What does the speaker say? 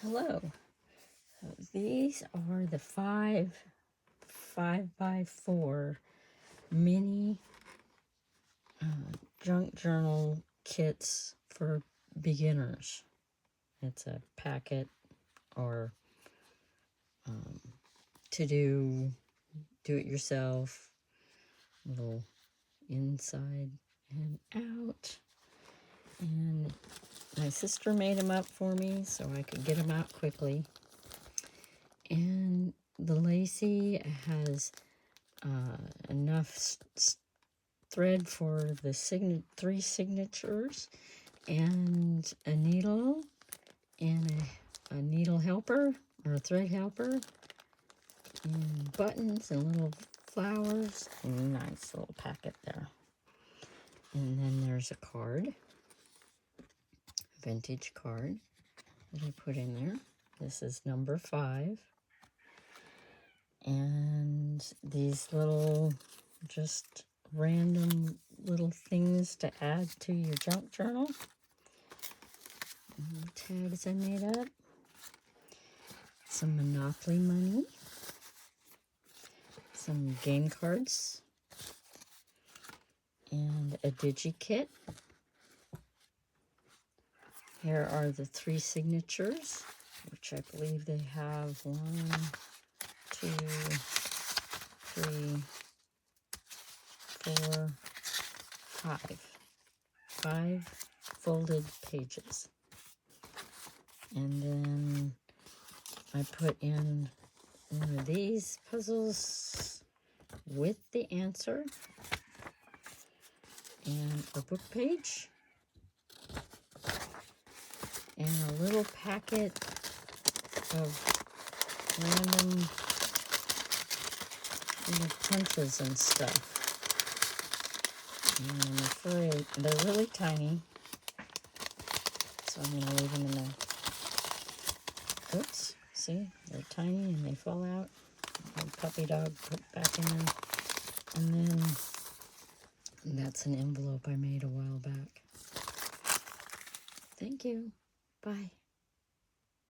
Hello. So these are the 5x4 mini junk journal kits for beginners. It's a packet or to do it yourself, little inside and out. And my sister made them up for me so I could get them out quickly. And the Lacy has enough thread for the 3 signatures and a needle and a needle helper or a thread helper and buttons and little flowers. Nice little packet there. And then there's a card, vintage card that I put in there. This is number 5. And these little, just random little things to add to your junk journal. And tags I made up. Some Monopoly money. Some game cards. And a digi-kit. Here are the 3 signatures, which I believe they have 1, 2, 3, 4, 5 folded pages. And then I put in one of these puzzles with the answer and a book page and a little packet of random little punches and stuff. And I'm afraid they're really tiny, so I'm going to leave them in there. Oops, see, they're tiny and they fall out. The puppy dog put back in there. And then that's an envelope I made a while back. Thank you. Bye.